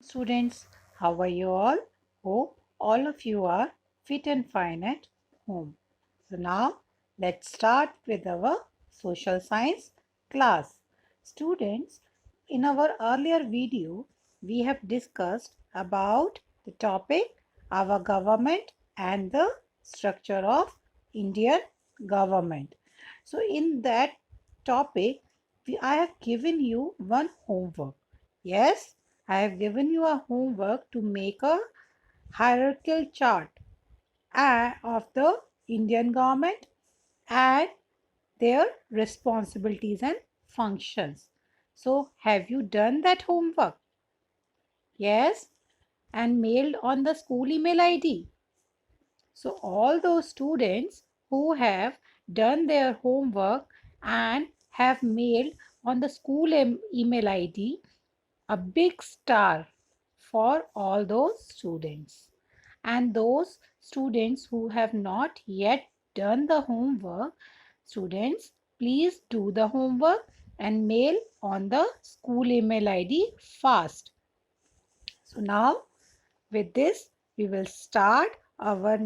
Students, how are you all? Hope all of you are fit and fine at home. So now let's start with our social science class. Students, in our earlier video, we have discussed about the topic our government and the structure of Indian government. So in that topic, I have given you one homework. Yes, I have given you a homework to make a hierarchical chart of the Indian government and their responsibilities and functions. So, have you done that homework? Yes, and mailed on the school email ID. So, all those students who have done their homework and have mailed on the school email ID, a big star for all those students. And those students who have not yet done the homework, students, please do the homework and mail on the school email ID fast. So now with this, we will start our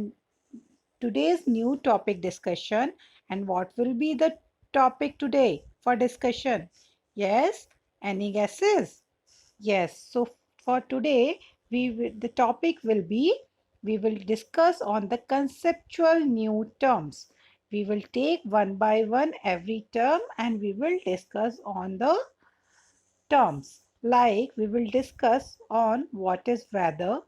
today's new topic discussion. And what will be the topic today for discussion? Yes, any guesses? Yes, so for today, the topic will be we will discuss on the conceptual new terms. We will take one by one every term and we will discuss on the terms. Like we will discuss on what is weather,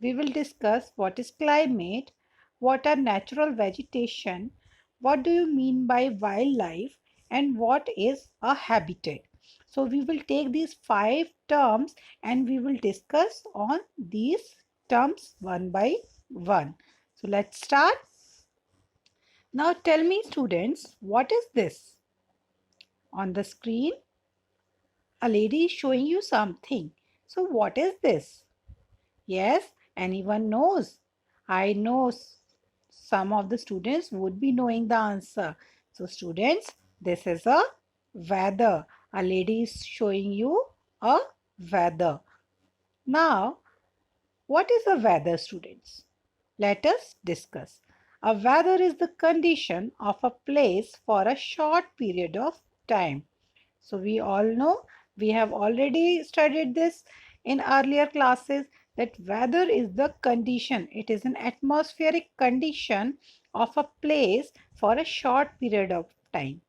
we will discuss what is climate, what are natural vegetation, what do you mean by wildlife, and what is a habitat. So we will take these five terms and we will discuss on these terms one by one. So let's start. Now tell me students, what is this? On the screen, a lady is showing you something. So what is this? Yes, anyone knows? I know some of the students would be knowing the answer. So students, this is a weather. A lady is showing you a weather. Now, what is a weather, students? Let us discuss. A weather is the condition of a place for a short period of time. So we all know, we have already studied this in earlier classes, that weather is the condition. It is an atmospheric condition of a place for a short period of time.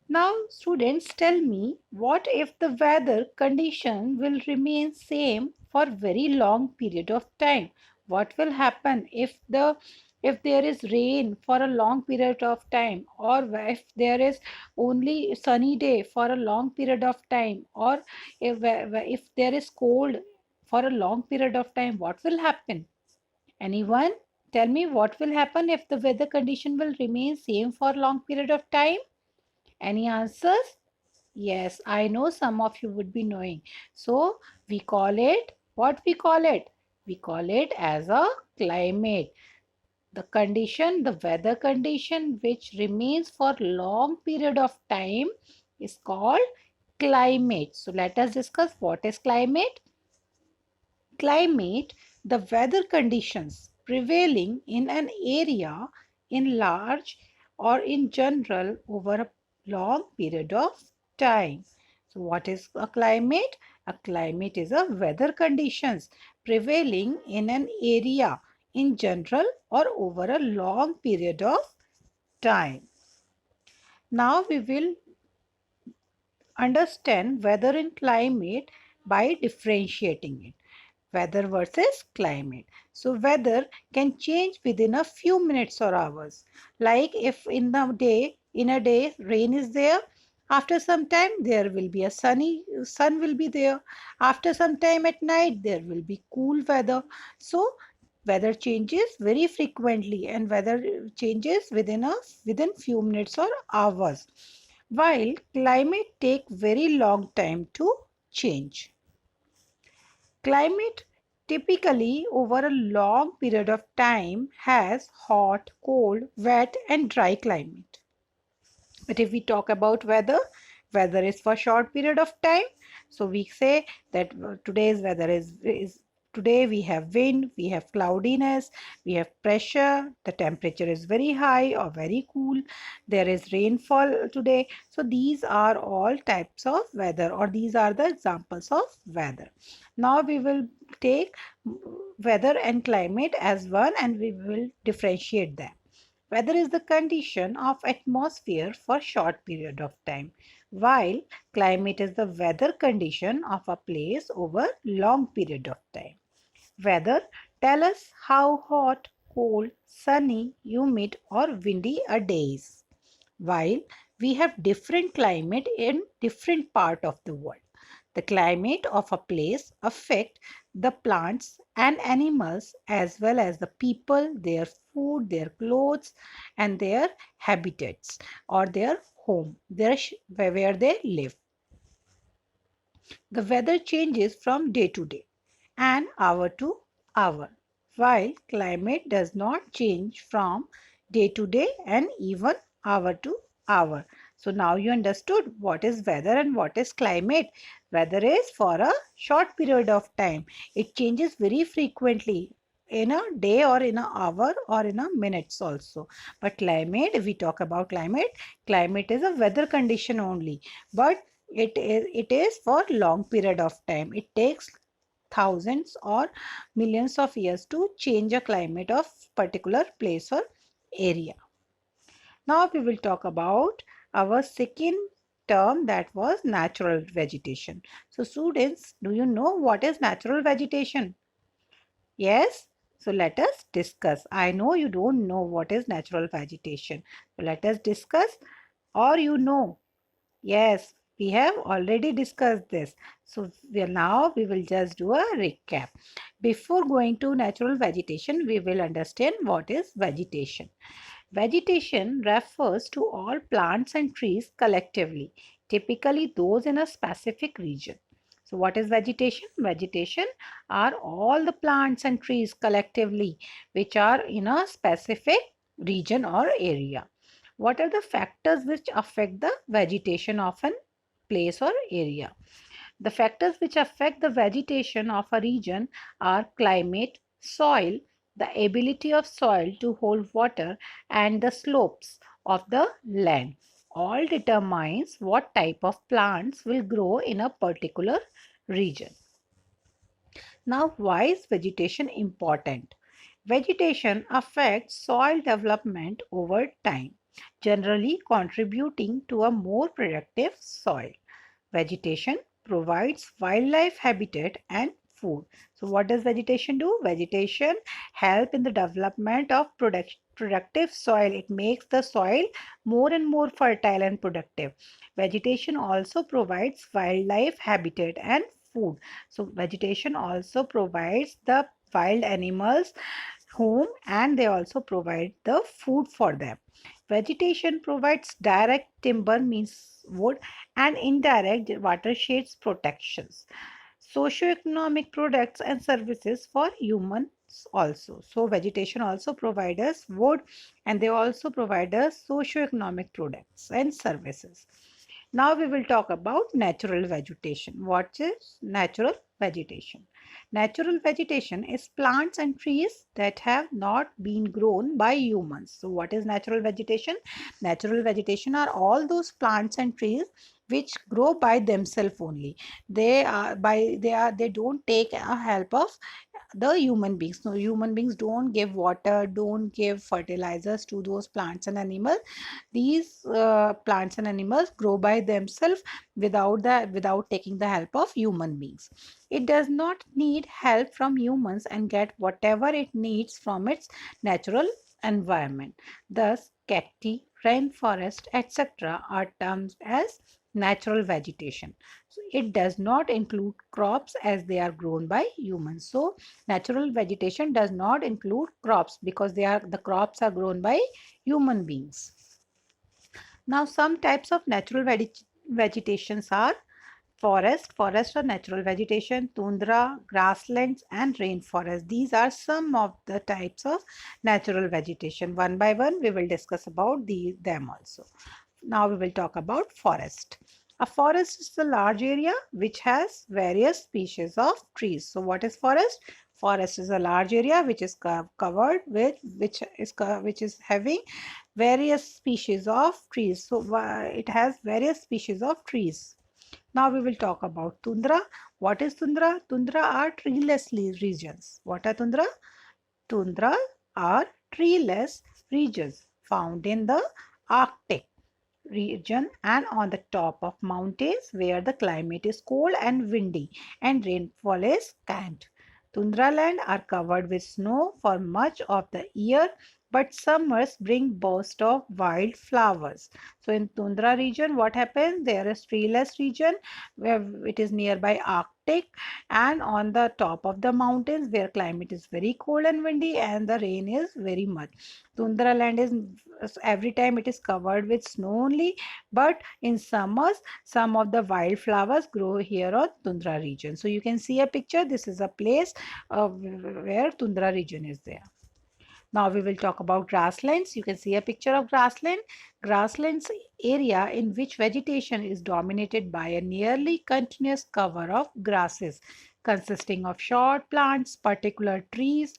Now students, tell me, what if the weather condition will remain same for very long period of time? What will happen if there is rain for a long period of time, or if there is only sunny day for a long period of time, or if there is cold for a long period of time, what will happen? Anyone? Tell me, what will happen if the weather condition will remain same for a long period of time? Any answers? Yes, I know some of you would be knowing. So we call it, what we call it? We call it as a climate. The condition, the weather condition which remains for long period of time is called climate. So let us discuss what is climate. Climate, the weather conditions prevailing in an area in large or in general over a long period of time. So what is a climate? A climate is a weather conditions prevailing in an area in general or over a long period of time. Now we will understand weather and climate by differentiating it. Weather versus climate. So weather can change within a few minutes or hours. Like if in a day rain is there, after some time there will be a sun will be there. After some time at night there will be cool weather. So weather changes very frequently and weather changes within few minutes or hours, while climate take very long time to change. Climate typically over a long period of time has hot, cold, wet and dry climate. But if we talk about weather, weather is for short period of time. So we say that today's weather is today we have wind, we have cloudiness, we have pressure, the temperature is very high or very cool, there is rainfall today. So these are all types of weather, or these are the examples of weather. Now we will take weather and climate as one and we will differentiate them. Weather is the condition of atmosphere for short period of time, while climate is the weather condition of a place over long period of time. Weather tell us how hot, cold, sunny, humid or windy a day is. While we have different climate in different part of the world. The climate of a place affect the plants and animals as well as the people, their food, their clothes and their habitats or their home, where they live. The weather changes from day to day and hour to hour, while climate does not change from day to day and even hour to hour. So now you understood what is weather and what is climate. Weather is for a short period of time. It changes very frequently in a day or in an hour or in a minutes also. But climate, if we talk about climate, climate is a weather condition only. But it is for long period of time. It takes thousands or millions of years to change a climate of particular place or area. Now we will talk about our second term, that was natural vegetation. So students, do you know what is natural vegetation? Yes? So let us discuss. I know you don't know what is natural vegetation. So let us discuss, or you know. Yes, we have already discussed this. So now we will just do a recap. Before going to natural vegetation, we will understand what is vegetation. Vegetation refers to all plants and trees collectively, typically those in a specific region. So what is vegetation? Vegetation are all the plants and trees collectively which are in a specific region or area. What are the factors which affect the vegetation of an place or area? The factors which affect the vegetation of a region are climate, soil, the ability of soil to hold water, and the slopes of the land. All determines what type of plants will grow in a particular region. Now, why is vegetation important? Vegetation affects soil development over time, generally contributing to a more productive soil. Vegetation provides wildlife habitat and food. So what does vegetation do? Vegetation help in the development of productive soil. It makes the soil more and more fertile and productive. Vegetation also provides wildlife habitat and food. So vegetation also provides the wild animals home and they also provide the food for them. Vegetation provides direct timber means wood and indirect watersheds protections. Socioeconomic products and services for humans also. So vegetation also provides us wood and they also provide us socioeconomic products and services. Now we will talk about natural vegetation. What is natural vegetation? Natural vegetation is plants and trees that have not been grown by humans. So what is natural vegetation? Natural vegetation are all those plants and trees which grow by themselves only. They don't take a help of the human beings. No, human beings don't give water, don't give fertilizers to those plants and animals. These plants and animals grow by themselves without taking the help of human beings. It does not need help from humans and get whatever it needs from its natural environment. Thus, cacti, rainforest, etc. are termed as natural vegetation. So it does not include crops as they are grown by humans. So natural vegetation does not include crops because the crops are grown by human beings. Now some types of natural vegetations are forest or natural vegetation, tundra, grasslands and rainforest. These are some of the types of natural vegetation. One by one we will discuss about them also. Now we will talk about forest. A forest is a large area which has various species of trees. So what is forest? Forest is a large area which is covered with which is having various species of trees. So it has various species of trees. Now we will talk about tundra. What is tundra? Tundra are treeless regions. What are tundra? Tundra are treeless regions found in the Arctic region and on the top of mountains where the climate is cold and windy and rainfall is scant. Tundra land are covered with snow for much of the year, but summers bring bursts of wild flowers. So in Tundra region, what happens? There is treeless region where it is nearby Arctic and on the top of the mountains where climate is very cold and windy and the rain is very much. Tundra land is every time it is covered with snow only, but in summers some of the wildflowers grow here on Tundra region. So you can see a picture. This is a place where Tundra region is there. Now we will talk about grasslands. You can see a picture of grassland. Grasslands area in which vegetation is dominated by a nearly continuous cover of grasses consisting of short plants, particular trees,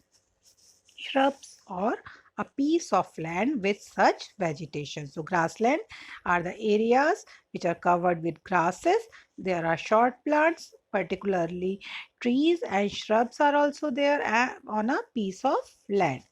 shrubs, or a piece of land with such vegetation. So grassland are the areas which are covered with grasses. There are short plants, particularly trees, and shrubs are also there on a piece of land.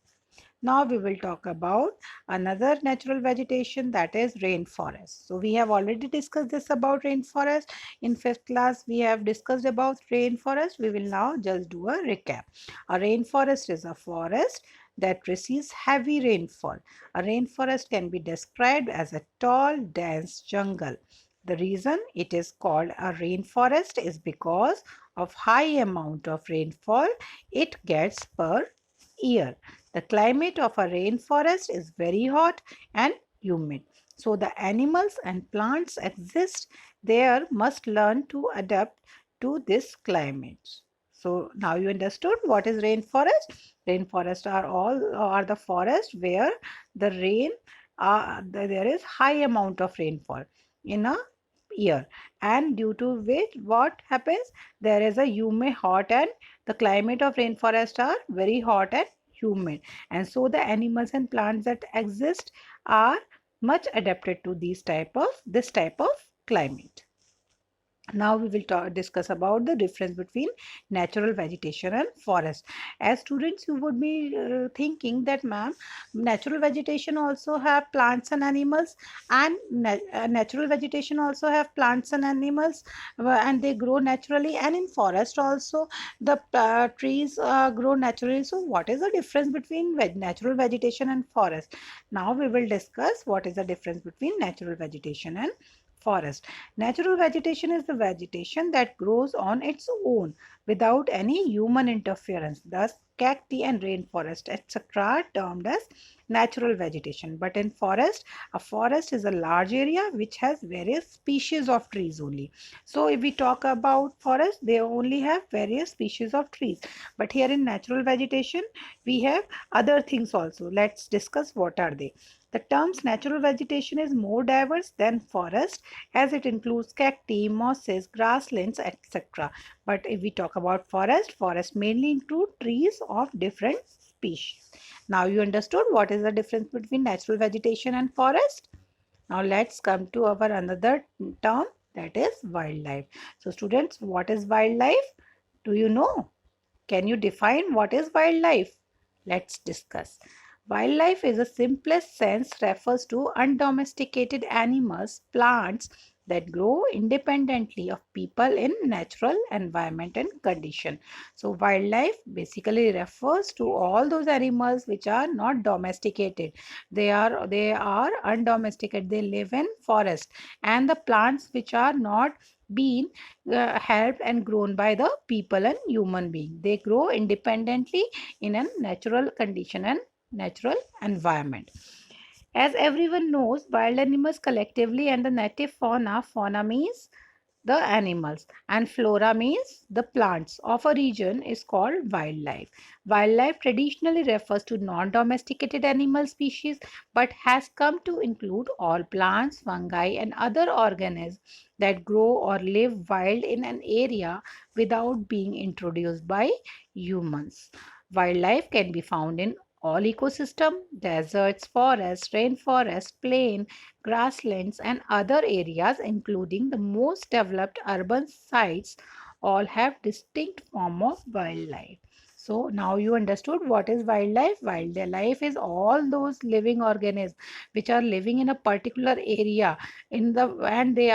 Now we will talk about another natural vegetation, that is rainforest. So we have already discussed this about rainforest. In fifth class, we have discussed about rainforest. We will now just do a recap. A rainforest is a forest that receives heavy rainfall. A rainforest can be described as a tall, dense jungle. The reason it is called a rainforest is because of high amount of rainfall it gets per year. The climate of a rainforest is very hot and humid. So the animals and plants exist there must learn to adapt to this climate. So now you understood what is rainforest. Rainforest are the forest where the rain there is high amount of rainfall in a year, and due to which what happens, there is a humid hot and the climate of rainforest are very hot and humid, and so the animals and plants that exist are much adapted to this type of climate. Now we will discuss about the difference between natural vegetation and forest. As students, you would be thinking that, ma'am, natural vegetation also have plants and animals, and natural vegetation also have plants and animals, and they grow naturally. And in forest also, the trees grow naturally. So, what is the difference between natural vegetation and forest? Now we will discuss what is the difference between natural vegetation and forest. Natural vegetation is the vegetation that grows on its own without any human interference. Thus, cacti and rainforest, etc., are termed as natural vegetation. But in forest, a forest is a large area which has various species of trees only. So, if we talk about forest, they only have various species of trees. But here in natural vegetation, we have other things also. Let's discuss what are they. The terms natural vegetation is more diverse than forest as it includes cacti, mosses, grasslands, etc. But if we talk about forest mainly include trees of different species. Now you understood what is the difference between natural vegetation and forest. Now let's come to our another term, that is wildlife. So students, what is wildlife? Do you know? Can you define what is wildlife? Let's discuss. Wildlife in the simplest sense refers to undomesticated animals, plants that grow independently of people in natural environment and condition. So wildlife basically refers to all those animals which are not domesticated. They are undomesticated. They live in forest, and the plants which are not being helped and grown by the people and human being. They grow independently in a natural condition and natural environment. As everyone knows, wild animals collectively and the native fauna means the animals, and flora means the plants of a region is called wildlife. Wildlife traditionally refers to non-domesticated animal species but has come to include all plants, fungi and other organisms that grow or live wild in an area without being introduced by humans. Wildlife can be found in all ecosystem, deserts, forests, rainforest, plain, grasslands and other areas including the most developed urban sites all have distinct form of wildlife. So now you understood what is wildlife. Wildlife is all those living organisms which are living in a particular area in the and they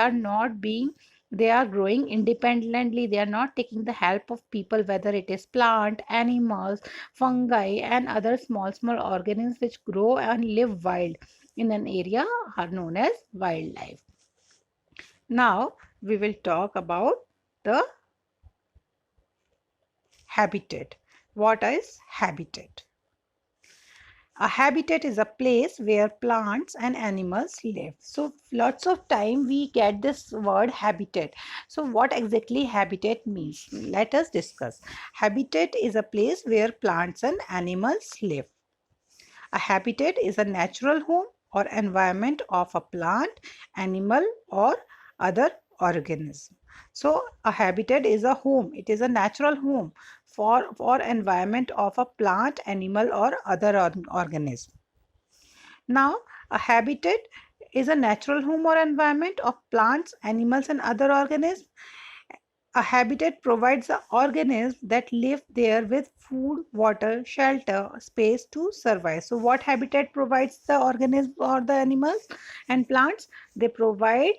are growing independently. They are not taking the help of people, whether it is plant, animals, fungi and other small organisms which grow and live wild in an area are known as wildlife. Now we will talk about the habitat. What is habitat? A habitat is a place where plants and animals live. So lots of time we get this word habitat. So what exactly habitat means? Let us discuss. Habitat is a place where plants and animals live. A habitat is a natural home or environment of a plant, animal or other organism. So a habitat is a home. It is a natural home for environment of a plant, animal or other organism. Now, a habitat is a natural home or environment of plants, animals and other organisms. A habitat provides the organisms that live there with food, water, shelter, space to survive. So what habitat provides the organisms or the animals and plants? They provide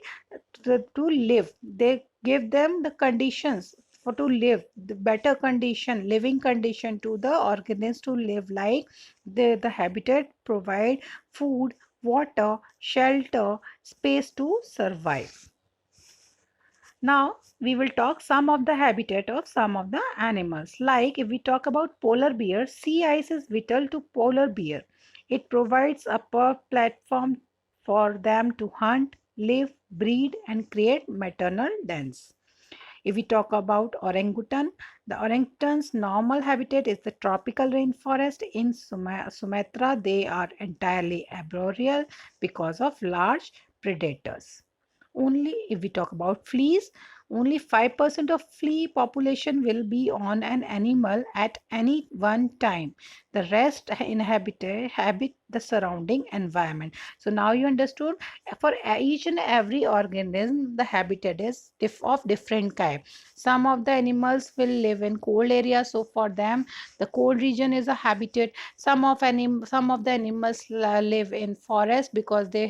to live. They give them the conditions for to live, the better condition, living condition to the organisms to live, like the habitat provide food, water, shelter, space to survive. Now we will talk some of the habitat of some of the animals. Like if we talk about polar bear, sea ice is vital to polar bear. It provides a platform for them to hunt, live, breed and create maternal dens. If we talk about orangutan, the orangutan's normal habitat is the tropical rainforest in Sumatra. They are entirely arboreal because of large predators. Only if we talk about fleas, only 5% of flea population will be on an animal at any one time. The rest habit the surrounding environment. So now you understood, for each and every organism the habitat is of different kind. Some of the animals will live in cold areas, so for them the cold region is a habitat. Some of the animals live in forest because they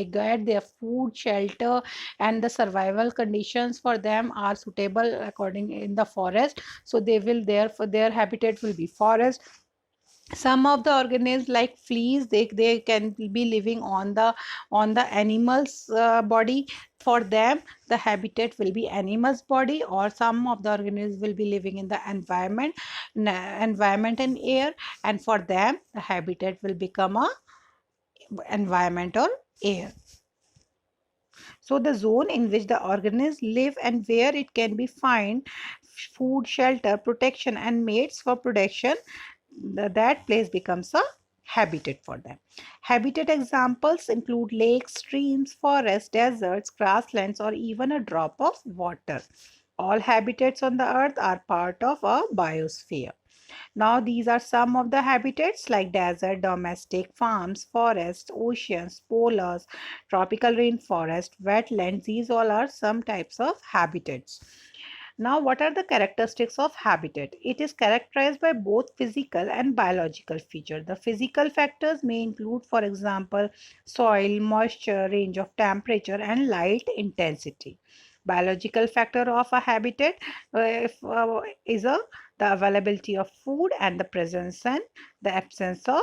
get their food, shelter and the survival conditions for them are suitable according in the forest, so they will therefore their habitat will be forest. Some of the organisms like fleas, they can be living on the animals body. For them the habitat will be animals body, or some of the organisms will be living in the environment and air, and for them the habitat will become a environment or air. So the zone in which the organisms live and where it can be find food, shelter, protection and mates for production, that place becomes a habitat for them. Habitat examples include lakes, streams, forests, deserts, grasslands or even a drop of water. All habitats on the earth are part of a biosphere. Now these are some of the habitats like desert, domestic, farms, forests, oceans, polars, tropical rainforest, wetlands. These all are some types of habitats. Now, what are the characteristics of habitat? It is characterized by both physical and biological features. The physical factors may include, for example, soil, moisture, range of temperature, and light intensity. Biological factor of a habitat is the availability of food and the presence and the absence of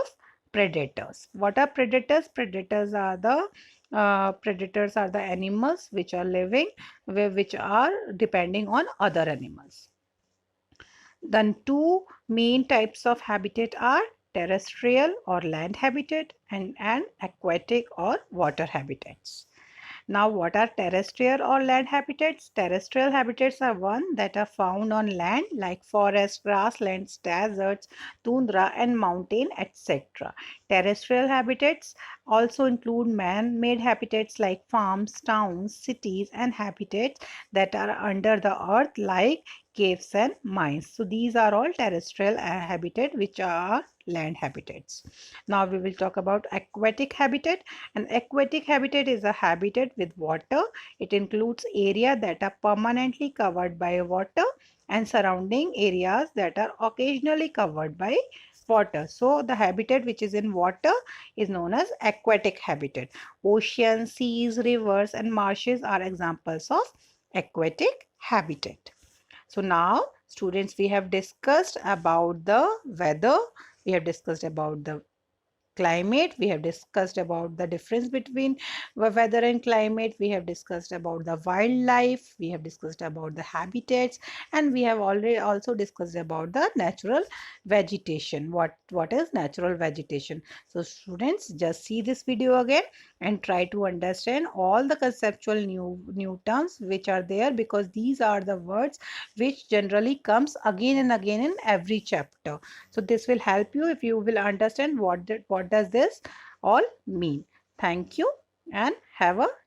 predators. What are predators? Predators are the animals which are living which are depending on other animals. Then two main types of habitat are terrestrial or land habitat and aquatic or water habitats. Now, what are terrestrial or land habitats? Terrestrial habitats are one that are found on land like forests, grasslands, deserts, tundra and mountain, etc. Terrestrial habitats also include man-made habitats like farms, towns, cities and habitats that are under the earth like caves and mines. So these are all terrestrial habitat which are land habitats. Now we will talk about aquatic habitat. An aquatic habitat is a habitat with water. It includes area that are permanently covered by water and surrounding areas that are occasionally covered by water. So the habitat which is in water is known as aquatic habitat. Oceans, seas, rivers and marshes are examples of aquatic habitat. So now students, we have discussed about the weather, we have discussed about the climate, we have discussed about the difference between weather and climate, we have discussed about the wildlife, we have discussed about the habitats, and we have already also discussed about the natural vegetation. What is natural vegetation? So students, just see this video again and try to understand all the conceptual new terms which are there, because these are the words which generally comes again and again in every chapter. So this will help you if you will understand what does this all mean. Thank you and have a